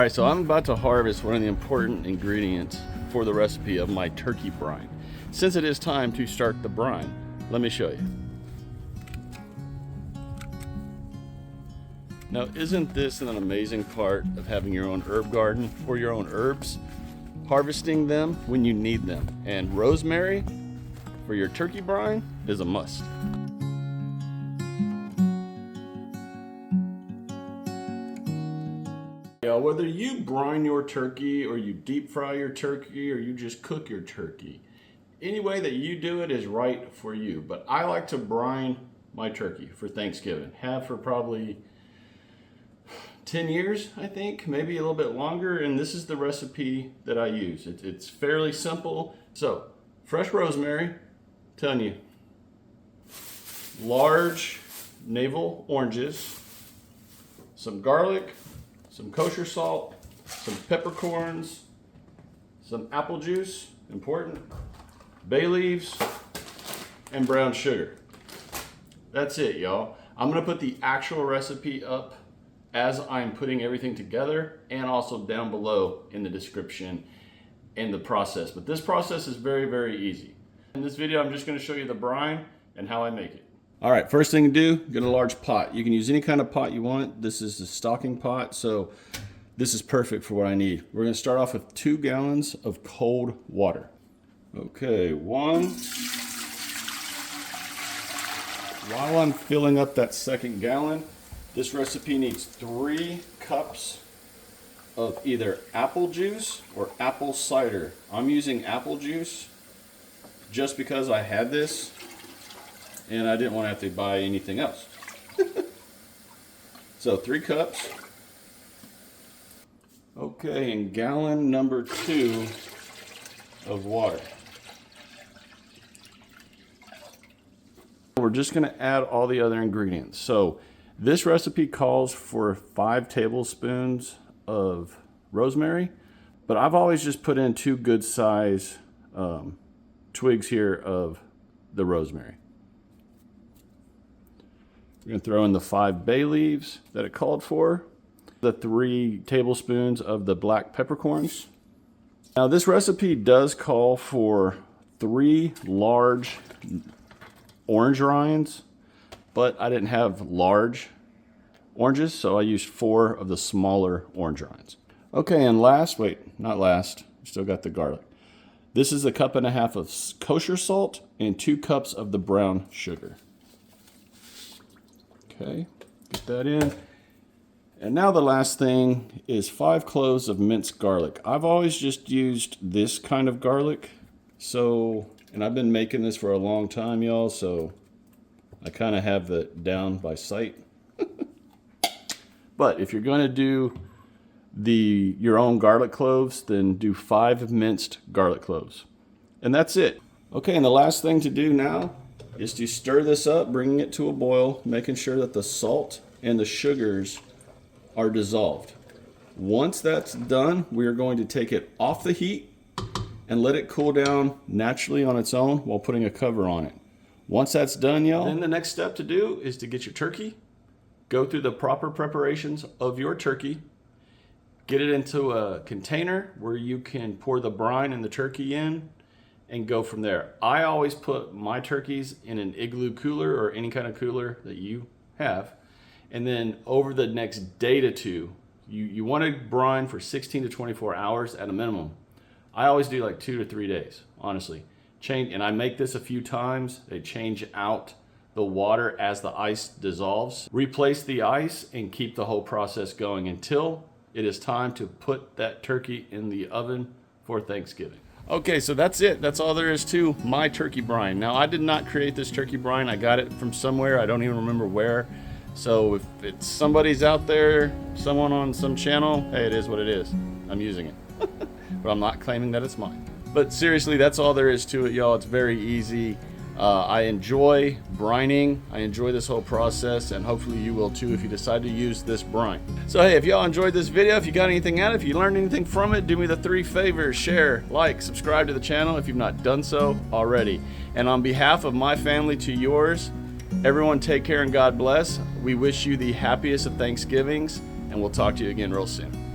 All right, so I'm about to harvest one of the important ingredients for the recipe of my turkey brine. Since it is time to start the brine, let me show you. Now, isn't this an amazing part of having your own herb garden or your own herbs? Harvesting them when you need them. And rosemary for your turkey brine is a must. Whether you brine your turkey or you deep fry your turkey or you just cook your turkey, any way that you do it is right for you. But I like to brine my turkey for Thanksgiving. Have for probably 10 years, I think, maybe a little bit longer. And this is the recipe that I use. It's fairly simple. So, fresh rosemary, telling you, large navel oranges, some garlic, some kosher salt, some peppercorns, some apple juice, important, bay leaves, and brown sugar. That's it, y'all. I'm gonna put the actual recipe up as I'm putting everything together and also down below in the description and the process. But this process is very, very easy. In this video, I'm just gonna show you the brine and how I make it. All right, first thing to do, get a large pot. You can use any kind of pot you want. This is a stocking pot, so this is perfect for what I need. We're gonna start off with 2 gallons of cold water. Okay, one. While I'm filling up that second gallon, this recipe needs 3 cups of either apple juice or apple cider. I'm using apple juice just because I had this and I didn't want to have to buy anything else. So 3 cups. Okay, and gallon number 2 of water. We're just gonna add all the other ingredients. So this recipe calls for 5 tablespoons of rosemary, but I've always just put in 2 good size twigs here of the rosemary. We're gonna throw in the 5 bay leaves that it called for, the 3 tablespoons of the black peppercorns. Now this recipe does call for 3 large orange rinds, but I didn't have large oranges, so I used 4 of the smaller orange rinds. Okay, and not last, still got the garlic. This is 1.5 cups of kosher salt and 2 cups of the brown sugar. Okay, get that in. And now the last thing is 5 cloves of minced garlic. I've always just used this kind of garlic. And I've been making this for a long time, y'all, so I kind of have that down by sight. But if you're going to do your own garlic cloves, then do 5 minced garlic cloves. And that's it. Okay, and the last thing to do now is to stir this up, bringing it to a boil, making sure that the salt and the sugars are dissolved. Once that's done, we are going to take it off the heat and let it cool down naturally on its own while putting a cover on it. Once that's done, y'all, then the next step to do is to get your turkey, go through the proper preparations of your turkey, get it into a container where you can pour the brine and the turkey in, and go from there. I always put my turkeys in an igloo cooler or any kind of cooler that you have. And then over the next day to 2, you want to brine for 16 to 24 hours at a minimum. I always do like 2 to 3 days, honestly. And I make this a few times. They change out the water as the ice dissolves. Replace the ice and keep the whole process going until it is time to put that turkey in the oven for Thanksgiving. Okay, so that's it. That's all there is to my turkey brine. Now, I did not create this turkey brine. I got it from somewhere. I don't even remember where. So if it's somebody's out there, someone on some channel, hey, it is what it is. I'm using it. But I'm not claiming that it's mine. But seriously, that's all there is to it, y'all. It's very easy. I enjoy brining. I enjoy this whole process, and hopefully you will too if you decide to use this brine. So hey, if y'all enjoyed this video, if you got anything out of it, if you learned anything from it, do me the 3 favors: share, like, subscribe to the channel if you've not done so already. And on behalf of my family to yours, everyone take care and God bless. We wish you the happiest of Thanksgivings, and we'll talk to you again real soon.